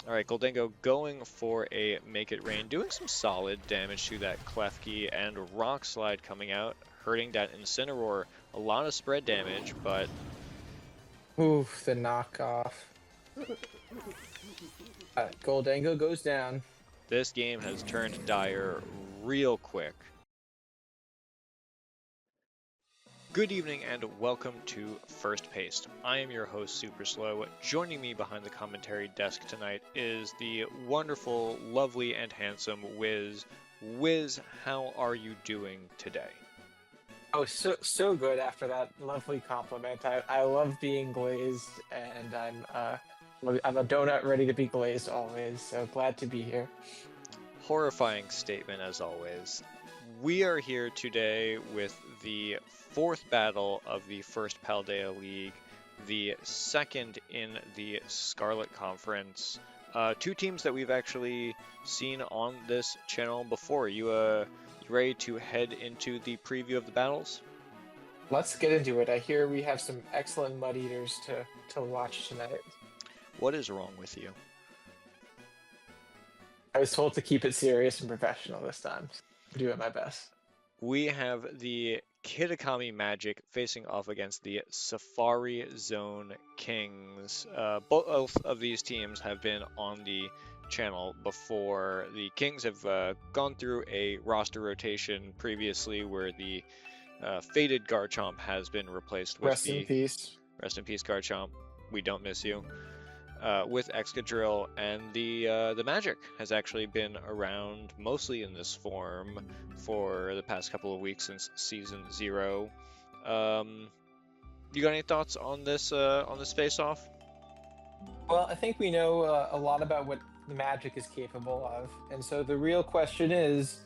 All right, Gholdengo going for a Make It Rain, doing some solid damage to that Klefki, and Rock Slide coming out, hurting that Incineroar. A lot of spread damage, but Oof, the knockoff. Gholdengo goes down. this game has turned dire real quick. Good evening and welcome to First Paste. I am your host, Super Slow. Joining me behind the commentary desk tonight is the wonderful, lovely, and handsome Wiz. Wiz, how are you doing today? Oh, so good after that lovely compliment. I love being glazed, and I'm a donut ready to be glazed always. So glad to be here. Horrifying statement as always. We are here today with the fourth battle of the First Paldea League, the second in the Scarlet Conference. Two teams that we've actually seen on this channel before. You ready to head into the preview of the battles? Let's get into it. I hear we have some excellent Mud Eaters to watch tonight. What is wrong with you? I was told to keep it serious and professional this time. I'm doing my best. We have the Kitakami Magic facing off against the Safari Zone Kings. Both of these teams have been on the channel before. The Kings have gone through a roster rotation previously where the faded Garchomp has been replaced with Rest in peace. Rest in peace, Garchomp. We don't miss you. With Excadrill, and the Magic has actually been around mostly in this form for the past couple of weeks since Season 0. You got any thoughts on this face-off? Well, I think we know a lot about what the Magic is capable of, and so the real question is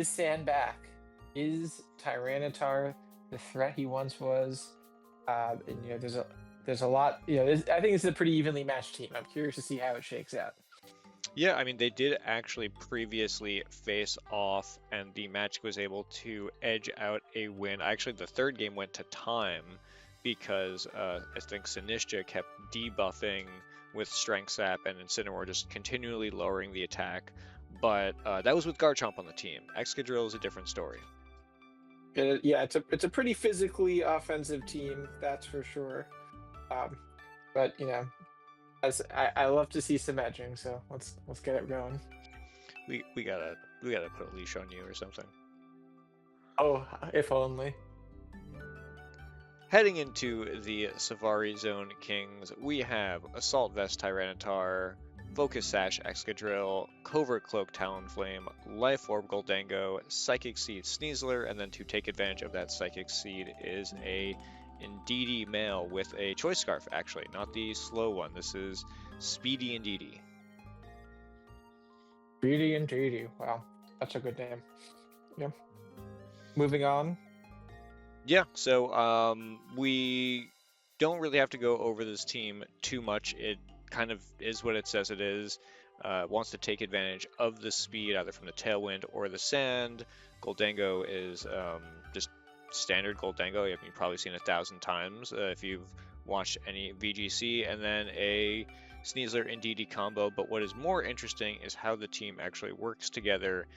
Sand back? Is Tyranitar the threat he once was? And, there's a lot. I think it's a pretty evenly matched team. I'm curious to see how it shakes out. Yeah, I mean, they did actually previously face off, and the Magic was able to edge out a win. Actually, the third game went to time because I think Sinistcha kept debuffing with Strength Sap, and Incineroar just continually lowering the attack. But that was with Garchomp on the team. Excadrill is a different story. Yeah, it's a pretty physically offensive team, that's for sure. But as I love to see some edging, so let's get it going. We gotta put a leash on you or something. Oh, if only. Heading into the Safari Zone Kings, we have Assault Vest Tyranitar, Focus Sash Excadrill, Covert Cloak Talonflame, Life Orb Gholdengo, Psychic Seed Sneasler, and then to take advantage of that Psychic Seed is a Indeedee male with a Choice Scarf, actually, not the slow one. This is Speedy Indeedee. Speedy Indeedee. Wow, that's a good name. Yeah. Moving on. Yeah, so we don't really have to go over this team too much. It kind of is what it says it is. Wants to take advantage of the speed, either from the tailwind or the sand. Gholdengo is just standard Gholdengo. I mean, you've probably seen 1,000 times if you've watched any VGC, and then a Sneasler Indeedee combo. But what is more interesting is how the team actually works together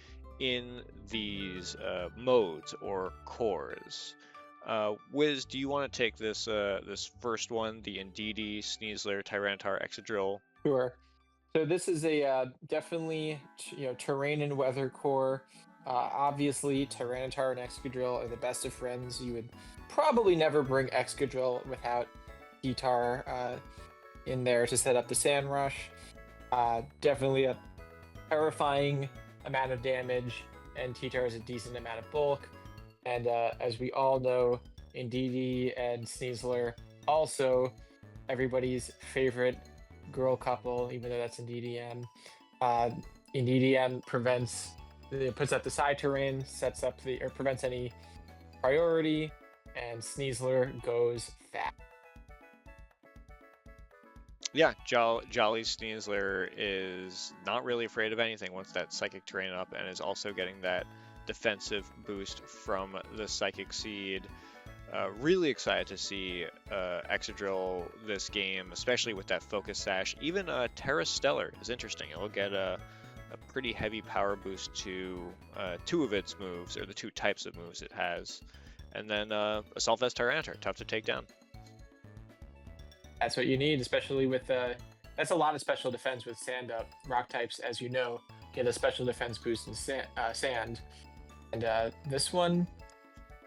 in these modes or cores. Wiz, do you want to take this this first one, the Indeedee, Sneasler, Tyranitar, Excadrill? Sure. So this is a definitely terrain and weather core. Obviously, Tyranitar and Excadrill are the best of friends. You would probably never bring Excadrill without Guitar in there to set up the Sand Rush. Definitely a terrifying amount of damage, and T-Tar is a decent amount of bulk. And as we all know, Indeedee and Sneasler, also everybody's favorite girl couple, even though that's Indeedee. Indeedee puts up the side terrain, sets up or prevents any priority, and Sneasler goes fast. Yeah, Jolly Sneasler is not really afraid of anything once that Psychic terrain up, and is also getting that defensive boost from the Psychic Seed. Really excited to see Excadrill this game, especially with that Focus Sash. Even Terra Stellar is interesting. It'll get a pretty heavy power boost to two of its moves, or the two types of moves it has. And then Assault Vest Tyranitar, tough to take down. That's what you need, especially with that's a lot of special defense with Sand Up. Rock types, as you know, get a special defense boost in Sand. And this one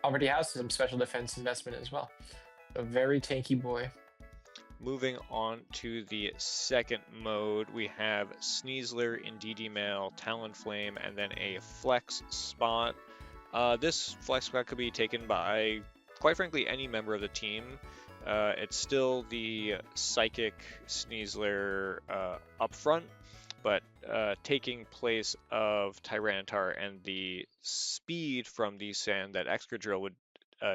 already has some special defense investment as well. A very tanky boy. Moving on to the second mode, we have Sneasler, Indeedee Male, Talonflame, and then a Flex Spot. This Flex Spot could be taken by, quite frankly, any member of the team. It's still the Psychic Sneasler up front, but taking place of Tyranitar and the speed from the Sand that Excadrill would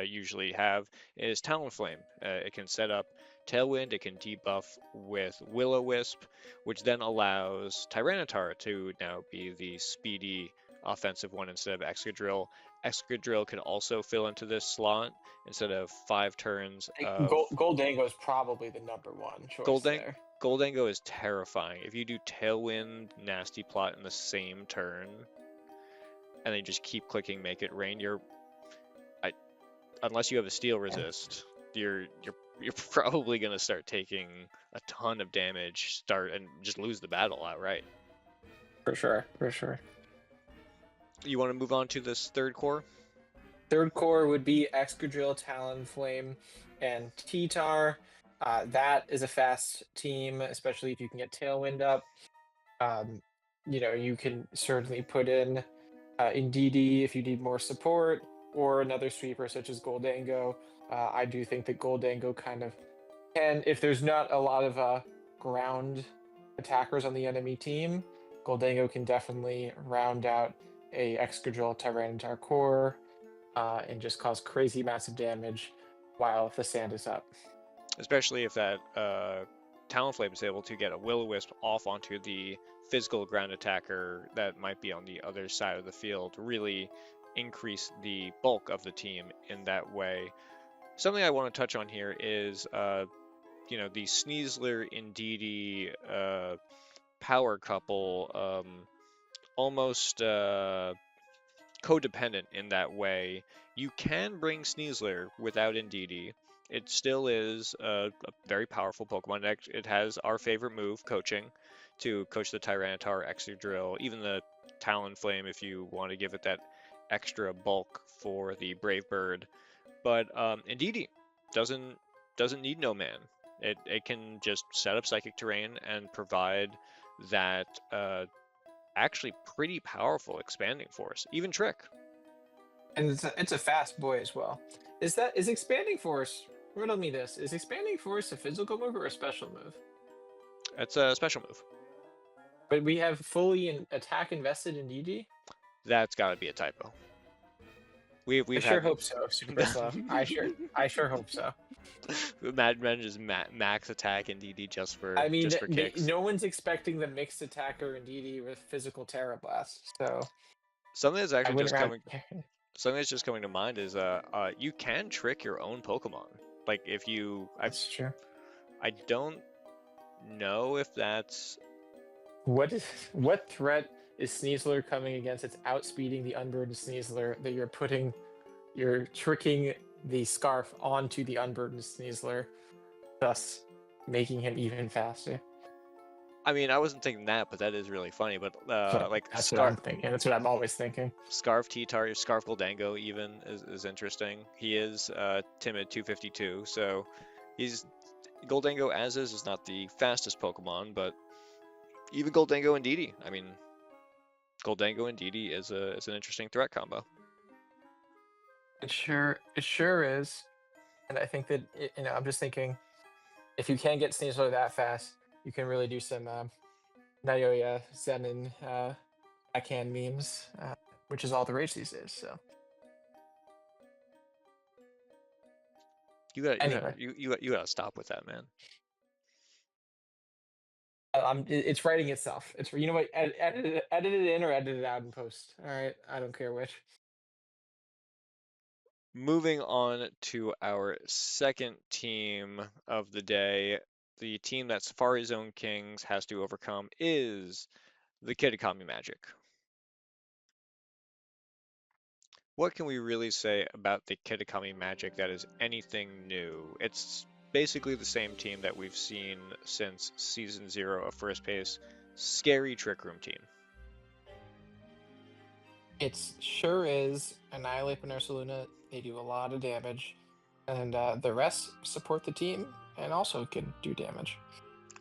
usually have is Talonflame. It can set up Tailwind, it can debuff with Will-O-Wisp, which then allows Tyranitar to now be the speedy offensive one instead of Excadrill. Excadrill can also fill into this slot instead of 5 turns of... Gholdengo is probably the number one choice there. Gholdengo is terrifying. If you do Tailwind, Nasty Plot in the same turn, and then just keep clicking Make It Rain, unless you have a Steel Resist, you're probably gonna start taking a ton of damage, and just lose the battle outright. For sure. You want to move on to this third core? Third core would be Excadrill, Talonflame, and T-Tar. That is a fast team, especially if you can get Tailwind up. You can certainly put in Indeedee if you need more support, or another sweeper such as Gholdengo. I do think that Gholdengo kind of can, if there's not a lot of ground attackers on the enemy team, Gholdengo can definitely round out a Excadrill Tyranitar core and just cause crazy massive damage while the Sand is up. Especially if that Talonflame is able to get a Will-O-Wisp off onto the physical ground attacker that might be on the other side of the field, really increase the bulk of the team in that way. Something I want to touch on here is, the Sneasler Indeedee power couple, almost codependent in that way. You can bring Sneasler without Indeedee. It still is a very powerful Pokemon. It has our favorite move, Coaching, to coach the Tyranitar, Excadrill, even the Talonflame if you want to give it that extra bulk for the Brave Bird. But Indeedee doesn't need no man. It can just set up Psychic Terrain and provide that actually pretty powerful Expanding Force, even Trick. And it's a fast boy as well. Is Expanding Force? Riddle me this: is Expanding Force a physical move or a special move? It's a special move. But we have fully attack invested in DD? That's got to be a typo. I sure hope so, Super Slow. I sure hope so. Madman just max attack in DD just for kicks. No one's expecting the mixed attacker in DD with physical Terra Blast. So something that's actually just coming to mind is you can trick your own Pokemon. Like if you That's true. I don't know if that's what threat is Sneasler coming against? It's outspeeding the unburdened Sneasler that you're tricking the Scarf onto the unburdened Sneasler, thus making him even faster. I mean, I wasn't thinking that, but that is really funny. But that's what I'm thinking. That's what I'm always thinking. Scarf T-Tar, Scarf Gholdengo even is interesting. He is timid 252, so Gholdengo as is not the fastest Pokemon, but even Gholdengo and Indeedee. I mean, Gholdengo and Indeedee is an interesting threat combo. It sure is, and I think that I'm just thinking, if you can get Sneasler that fast, you can really do some Naoya Zenin backhand memes, which is all the rage these days. So you gotta stop with that, man. It's writing itself. It's, you know what? Edit it in or edit it out in post. All right, I don't care which. Moving on to our second team of the day, the team that Safari Zone Kings has to overcome is the Kitakami Magic. What can we really say about the Kitakami Magic that is anything new? It's basically the same team that we've seen since Season 0 of First Pace. Scary Trick Room team. It sure is. Annihilape and Ursaluna, they do a lot of damage. And the rest support the team and also can do damage.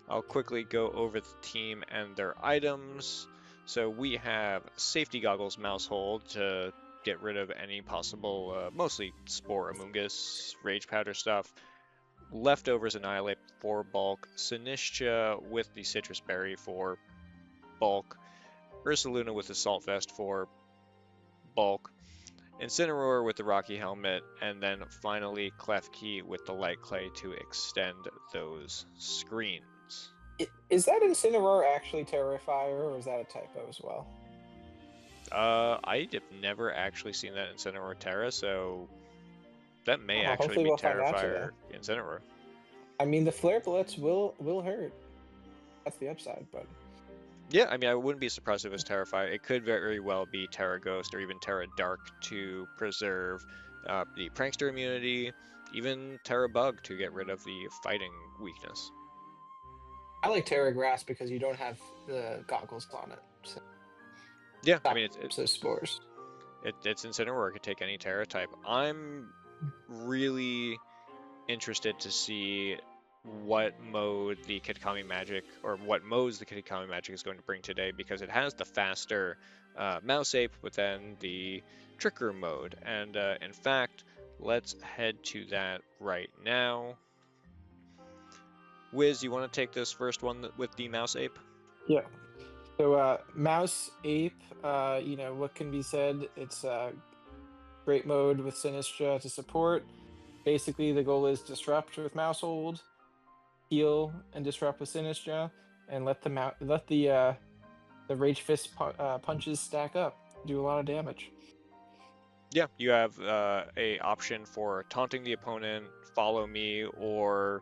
I'll quickly go over the team and their items. So we have Safety Goggles Maushold to get rid of any possible, mostly Spore Amoonguss, Rage Powder stuff. Leftovers Annihilate for bulk. Sinistcha with the Citrus Berry for bulk. Ursaluna with the Salt Vest for bulk. Incineroar with the Rocky Helmet, and then finally Klefki with the Light Clay to extend those screens. Is that Incineroar actually Terrifier, or is that a typo as well? I have never actually seen that Incineroar Terra, so that may actually hopefully be we'll find out Terrifier today. Incineroar. I mean, the Flare Blitz will hurt. That's the upside, but Yeah, I mean, I wouldn't be surprised if it was Terrifier. It could very well be Terra Ghost or even Terra Dark to preserve the Prankster immunity, even Terra Bug to get rid of the fighting weakness. I like Terra Grass because you don't have the goggles on it. So Yeah, I mean, it's the spores. It's Incineroar. It could take any Terra type. I'm really interested to see what mode the Kitakami Magic, or what modes the Kitakami Magic is going to bring today, because it has the faster Mouse Ape, but then the Trick Room mode. And in fact, let's head to that right now. Wiz, you want to take this first one with the Mouse Ape? Yeah. So Mouse Ape, what can be said? It's a great mode with Sinistcha to support. Basically, the goal is disrupt with Maushold, heal and disrupt with Sinistcha, and let the Rage Fist punches stack up, do a lot of damage. Yeah, you have a option for taunting the opponent, follow me, or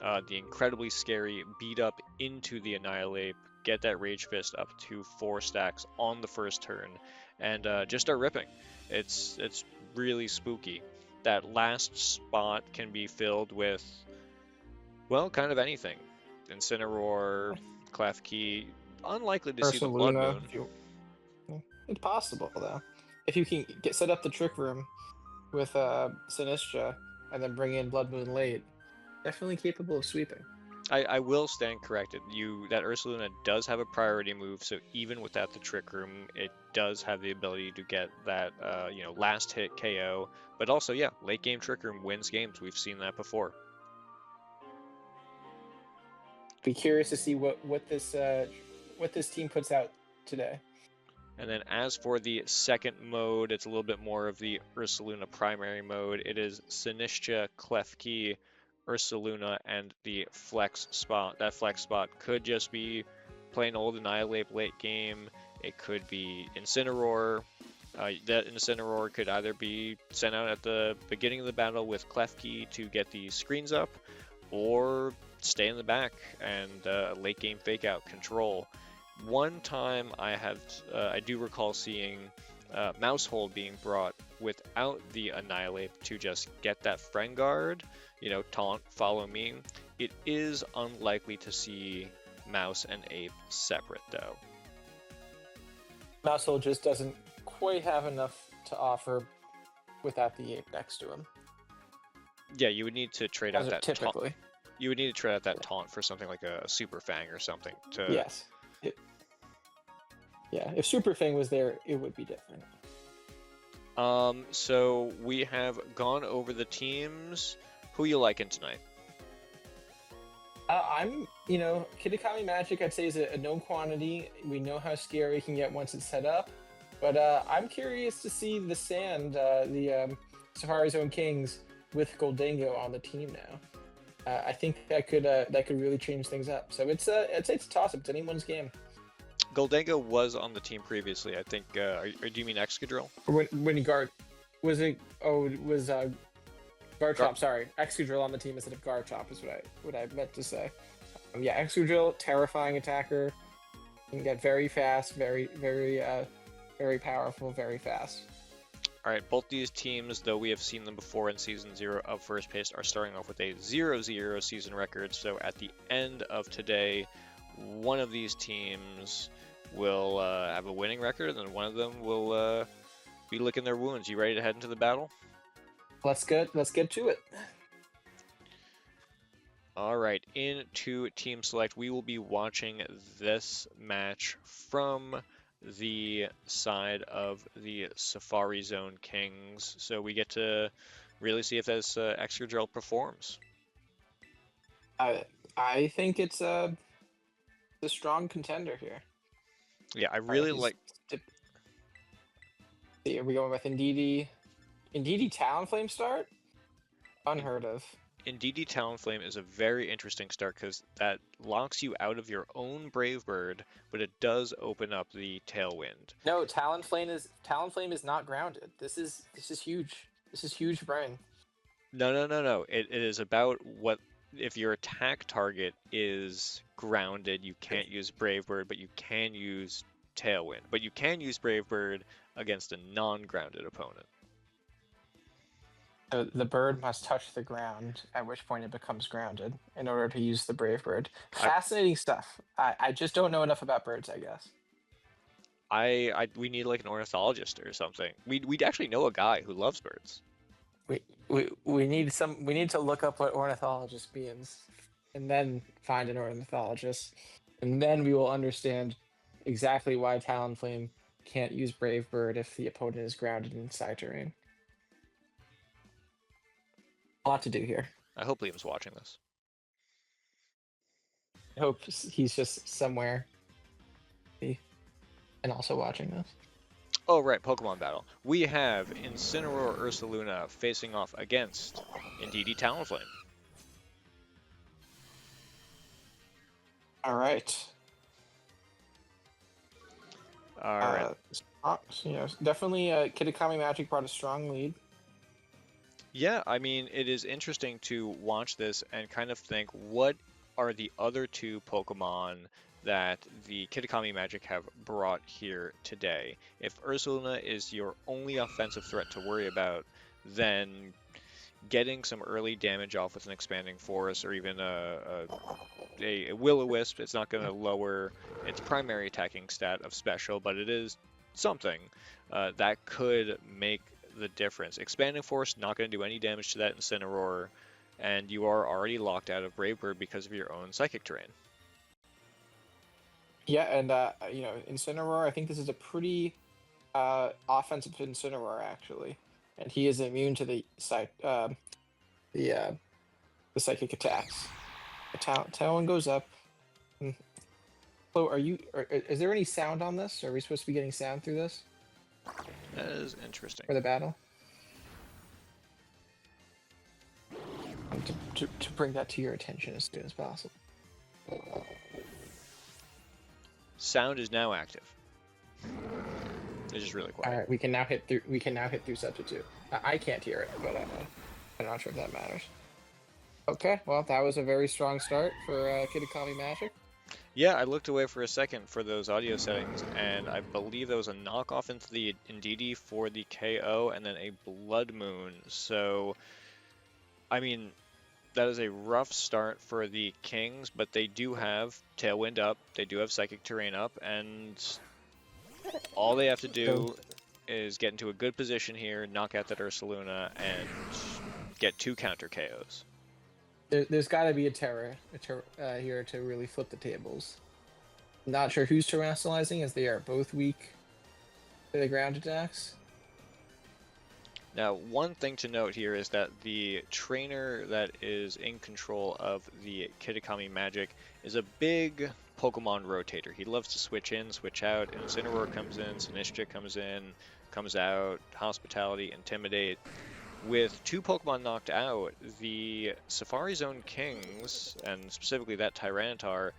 the incredibly scary beat up into the Annihilate, get that Rage Fist up to 4 stacks on the first turn, and just start ripping. It's really spooky. That last spot can be filled with, well, kind of anything. Incineroar, Klefki, unlikely to see the Bloodmoon. It's possible, though. If you can set up the Trick Room with Sinistcha and then bring in Bloodmoon late, definitely capable of sweeping. I will stand corrected. That Ursaluna does have a priority move, so even without the Trick Room, it does have the ability to get that last hit KO. But also, yeah, late game Trick Room wins games. We've seen that before. Be curious to see what this team puts out today. And then as for the second mode, it's a little bit more of the Ursaluna primary mode. It is Sinistcha, Klefki, Ursaluna, and the flex spot. That flex spot could just be plain old Annihilate late game. It could be Incineroar. That Incineroar could either be sent out at the beginning of the battle with Klefki to get the screens up, or stay in the back and late game fake out control. One time I do recall seeing Maushold being brought without the Annihilate to just get that friend guard, taunt, follow me. It is unlikely to see Mouse and Ape separate, though. Maushold just doesn't quite have enough to offer without the Ape next to him. Yeah, you would need to trade out that typically. You would need to trade out that taunt for something like a Super Fang or something. Yes. Yeah, if Super Fang was there, it would be different. So we have gone over the teams. Who you liking tonight? Kitakami Magic, I'd say, is a known quantity. We know how scary it can get once it's set up. But I'm curious to see the the Safari Zone Kings with Gholdengo on the team now. I think that could really change things up. So I'd say it's a toss-up. It's anyone's game. Gholdengo was on the team previously, I think. Do you mean Excadrill? When Was it? Oh, it was Garchomp. Sorry, Excadrill on the team instead of Garchomp is what I meant to say. Yeah, Excadrill, terrifying attacker, can get very fast, very powerful, very fast. All right, both these teams, though we have seen them before in Season 0 of First Pace, are starting off with a 0-0 season record. So at the end of today, one of these teams will have a winning record, and one of them will be licking their wounds. You ready to head into the battle? Let's get to it. All right, into Team Select, we will be watching this match from the side of the Safari Zone Kings, so we get to really see if this Excadrill performs. I think it's a strong contender here. Yeah, I really like. Are we going with Indeedee? Indeedee Talonflame start? Unheard of. Indeedee Talonflame is a very interesting start because that locks you out of your own Brave Bird, but it does open up the Tailwind. No, Talonflame is not grounded. This is huge. This is huge, Brian. No. It is about what if your attack target is grounded, you can't use Brave Bird, but you can use Tailwind. But you can use Brave Bird against a non-grounded opponent. So the bird must touch the ground, at which point it becomes grounded, in order to use the Brave Bird. Fascinating stuff. I just don't know enough about birds, I guess. We need like an ornithologist or something. We actually know a guy who loves birds. We need to look up what ornithologist means, and then find an ornithologist, and then we will understand exactly why Talonflame can't use Brave Bird if the opponent is grounded in side terrain. A lot to do here. I hope Liam's watching this. I hope he's just somewhere and also watching this. Oh, right, Pokemon battle. We have Incineroar Ursaluna facing off against Indeedee Talonflame. All right. All right. Definitely Kitakami Magic brought a strong lead. Yeah, I mean, it is interesting to watch this and kind of think, what are the other two Pokemon that the Kitakami Magic have brought here today? If Ursaluna is your only offensive threat to worry about, then getting some early damage off with an Expanding Force or even a Will-O-Wisp, it's not going to lower its primary attacking stat of Special, but it is something that could make the difference. Expanding Force not going to do any damage to that Incineroar, and you are already locked out of Brave Bird because of your own Psychic Terrain. Yeah, and Incineroar, I think this is a pretty offensive Incineroar actually, and he is immune to the psychic attacks. The Talon goes up. So is there any sound on this? Are we supposed to be getting sound through this? That is interesting. For the battle? To bring that to your attention as soon as possible. Sound is now active. It's just really quiet. All right, we can now hit through substitute. I can't hear it, but I'm not sure if that matters. Okay, well that was a very strong start for Kitakami Magic. Yeah, I looked away for a second for those audio settings, and I believe there was a knockoff into the Indeedee for the KO, and then a Bloodmoon. So, I mean, that is a rough start for the Kings, but they do have Tailwind up, they do have Psychic Terrain up, and all they have to do is get into a good position here, knock out that Ursaluna, and get 2 counter KOs. There's got to be a Terra here to really flip the tables. Not sure who's Terastallizing, as they are both weak to the ground attacks. Now, one thing to note here is that the trainer that is in control of the Kitakami Magic is a big Pokemon rotator. He loves to switch in, switch out. Incineroar comes in, Sinistcha comes in, comes out, Hospitality, Intimidate. With 2 Pokemon knocked out, the Safari Zone Kings, and specifically that Tyranitar,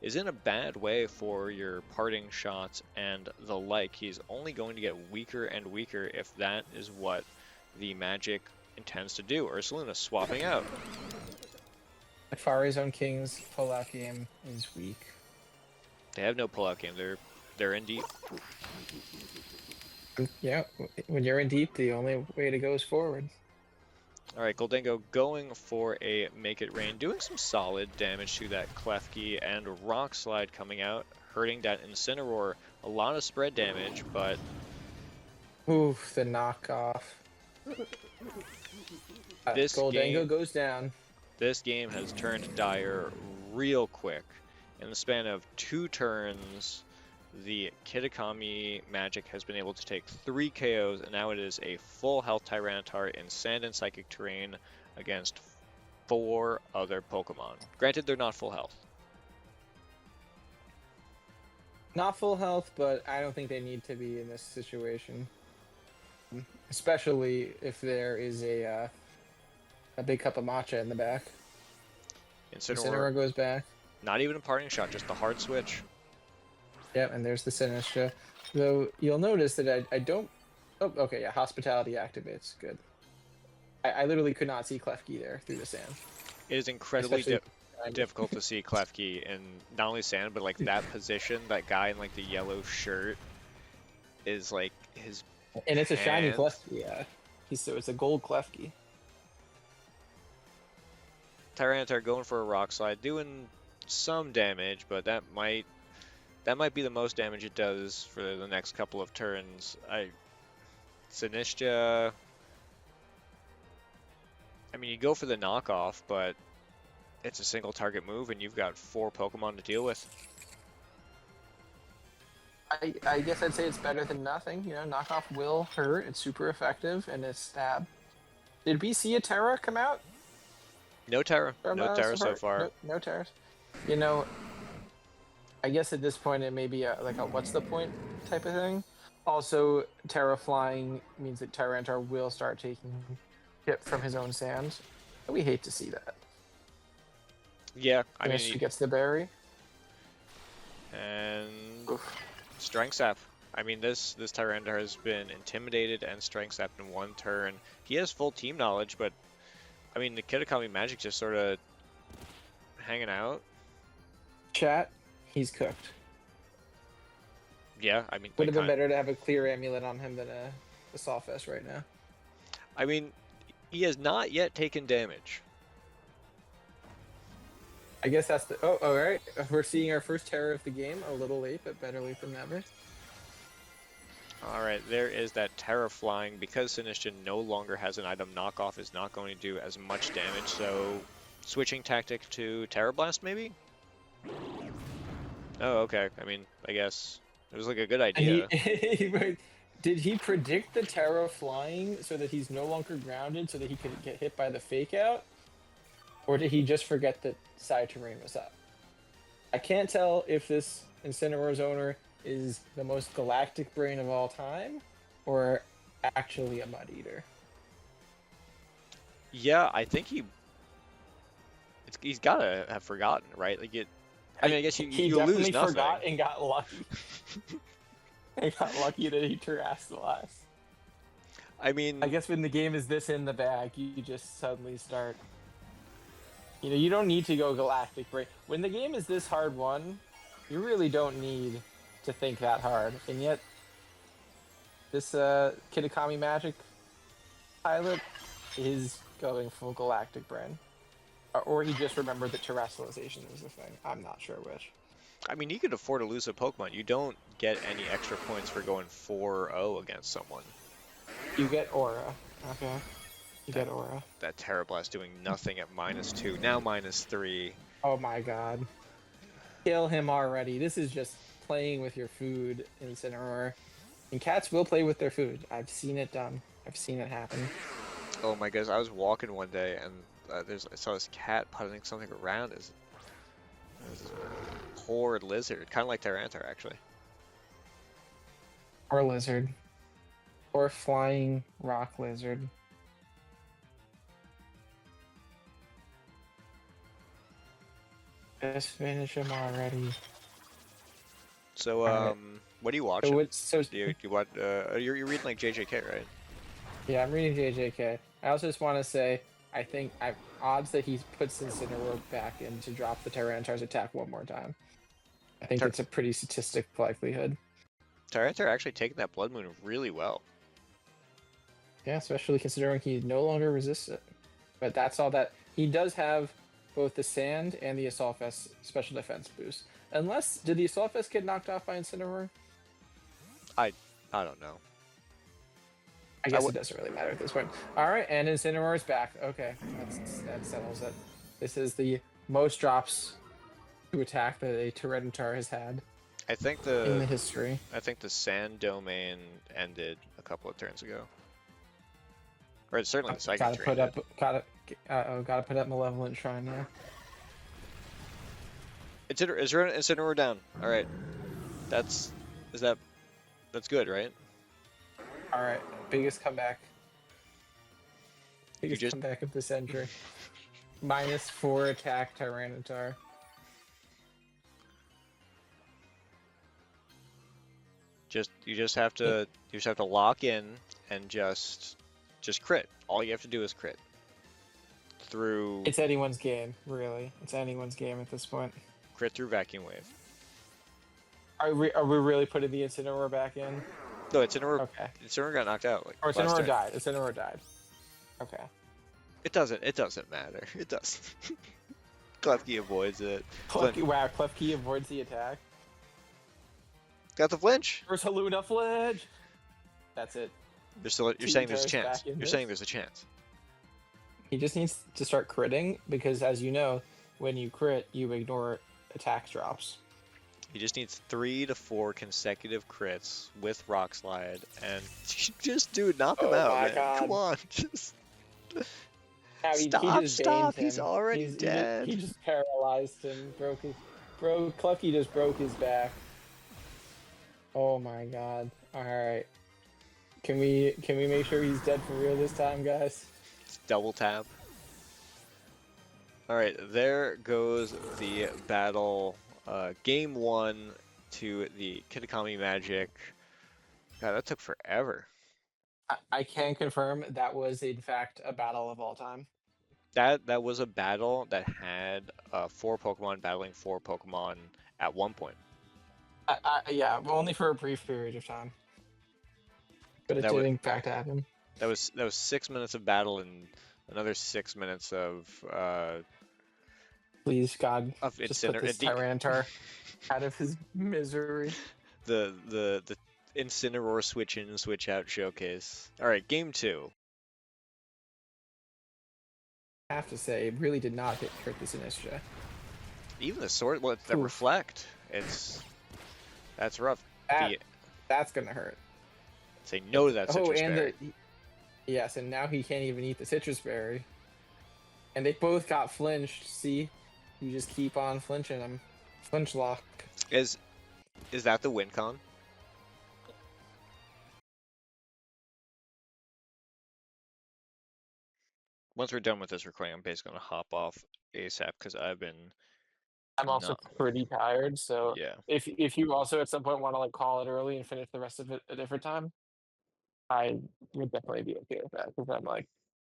is in a bad way for your parting shots and the like. He's only going to get weaker and weaker if that is what the Magic intends to do. Ursaluna swapping out. Far Zone King's pull-out game is weak. They have no pullout game. They're in deep. Yeah, when you're in deep, the only way to go is forward. All right, Gholdengo going for a Make It Rain, doing some solid damage to that Klefki, and Rock Slide coming out, hurting that Incineroar. A lot of spread damage, but... Oof, the knockoff. Gholdengo goes down. This game has turned dire real quick. In the span of 2 turns, the Kitakami Magic has been able to take 3 KOs, and now it is a full health Tyranitar in Sand and Psychic Terrain against 4 other Pokemon. Granted, they're not full health. Not full health, but I don't think they need to be in this situation. Especially if there is a big cup of matcha in the back. Incineroar goes back. Not even a parting shot, just the hard switch. Yep, and there's the Sinistcha. Though you'll notice that I don't... Oh, okay, yeah, Hospitality activates. Good. I literally could not see Klefki there through the sand. It is incredibly difficult to see Klefki in not only sand, but like that position, that guy in like the yellow shirt is like his... And it's a shiny Klefki, yeah. So it's a gold Klefki. Tyranitar going for a Rock Slide, doing some damage, but that might be the most damage it does for the next couple of turns. Sinistcha, I mean, you go for the knockoff, but it's a single target move, and you've got 4 Pokemon to deal with. I guess I'd say it's better than nothing. You know, knockoff will hurt. It's super effective, and it's stab. Did we see a Terra come out? No Terra. No Terra so far. No Terras. You know, I guess at this point it may be like a what's the point type of thing. Also, Terra flying means that Tyranitar will start taking hit from his own sand. We hate to see that. Yeah, I mean, he gets the berry. And Strength Sap. I mean, this Tyranitar has been intimidated and Strength Sap in 1 turn. He has full team knowledge, but I mean, the Kitakami Magic just sort of hanging out. Chat, he's cooked. Yeah, I mean... Would have been better to have a clear amulet on him than a Sawfest right now. I mean, he has not yet taken damage. I guess that's the... Oh, alright. We're seeing our first Terror of the game. A little late, but better late than never. Alright, there is that Terra flying. Because Sinistcha no longer has an item, knockoff is not going to do as much damage, so switching tactic to Terra Blast, maybe? Oh, okay. I mean, I guess it was like a good idea. Did he predict the Terra flying so that he's no longer grounded so that he could get hit by the fake out? Or did he just forget that side terrain was up? I can't tell if this Incineroar's owner is the most galactic brain of all time or actually a mud eater. Yeah, I think he's got to have forgotten, right? Like I mean, I guess you lose nothing. He definitely forgot and got lucky. And got lucky that he terrassed the last. I mean... I guess when the game is this in the bag, you just suddenly start... You know, you don't need to go galactic brain. When the game is this hard won, you really don't need to think that hard. And yet, this Kitakami Magic pilot is going full galactic brain. Or he just remembered that terrestrialization was a thing. I'm not sure which. I mean, you could afford to lose a Pokemon. You don't get any extra points for going 4-0 against someone. You get Aura. Okay. You get Aura. That Terra Blast doing nothing at -2, now -3. Oh my god. Kill him already. This is just playing with your food, Incineroar. And cats will play with their food. I've seen it done. I've seen it happen. Oh my goodness, I was walking one day and I saw this cat putting something around this poor lizard, kind of like Tyranitar actually. Or lizard. Or flying rock lizard. Just finish him already. So, what are you watching? So you watch, you're reading like JJK, right? Yeah, I'm reading JJK. I also just want to say, I think odds that he puts Incineroar back in to drop the Tyranitar's attack one more time. I think it's a pretty statistic likelihood. Tyranitar actually taking that Blood Moon really well. Yeah, especially considering he no longer resists it. But that's all that he does have, both the Sand and the Assault Vest special defense boost. Unless, did the Assault Vest get knocked off by Incineroar? I don't know. I guess it doesn't really matter at this point. All right, and Incineroar is back. Okay, that settles it. This is the most drops to attack that a Tyranitar has had I think in the history. I think the Sand Domain ended a couple of turns ago. Or it's certainly the Psychic Gotta Terrain put up, did. gotta put up Malevolent Shrine, yeah. Incineroar down. All right, that's good, right? All right, biggest comeback. Biggest comeback of the century. -4 attack Tyranitar. You just have to lock in and just crit. All you have to do is crit. Through It's anyone's game, really. It's anyone's game at this point. Crit through Vacuum Wave. Are we really putting the Incineroar back in? No, Incineroar. Okay. Incineroar got knocked out. Or Incineroar died. Incineroar died. Okay. It doesn't matter. It doesn't. Klefki avoids it. Wow, Klefki avoids the attack. Got the flinch. Ursaluna flinch. That's it. You're saying there's a chance. You're saying there's a chance. He just needs to start critting because, as you know, when you crit, you ignore attack drops. He just needs 3 to 4 consecutive crits with Rock Slide, and just dude, knock him out, man. God. Come on, just stop. Stop! He's already dead. He just paralyzed him. Klefki just broke his back. Oh my god! All right, can we make sure he's dead for real this time, guys? Double tap. All right, there goes the battle. Game 1 to the Kitakami Magic. God, that took forever. I can confirm that was in fact a battle of all time. That was a battle that had 4 Pokemon battling 4 Pokemon at one point. Yeah, only for a brief period of time. But it did in fact happen. That was 6 minutes of battle and another 6 minutes of please God, just put this Tyranitar out of his misery. The Incineroar switch in and switch out showcase. All right, game 2. I have to say, it really did not hurt the Sinistcha. Even the sword, that reflect, that's rough. That's gonna hurt. Say no to that citrus berry. Yes, and now he can't even eat the citrus berry. And they both got flinched. See, you just keep on flinching them. Flinch lock. Is that the win con? Once we're done with this recording, I'm basically gonna hop off ASAP because I'm also pretty tired, so yeah. If you also at some point want to like call it early and finish the rest of it a different time, I would definitely be okay with that because I'm like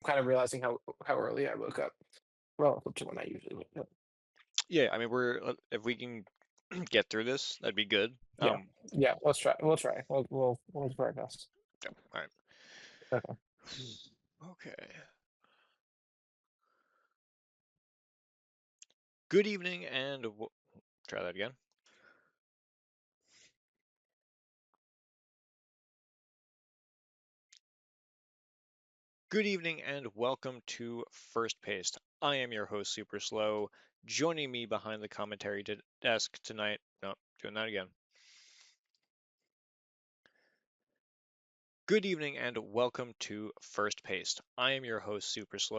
kind of realizing how early I woke up relative to when I usually wake up. Yeah, I mean if we can get through this, that'd be good. Yeah, let's try. We'll try. We'll try our best. Yeah, all right. Okay. Okay. Good evening and try that again. Good evening and welcome to First Paste. I am your host, Super Slow. Joining me behind the commentary desk tonight. No, doing that again. Good evening and welcome to First Paste. I am your host, Super Slow.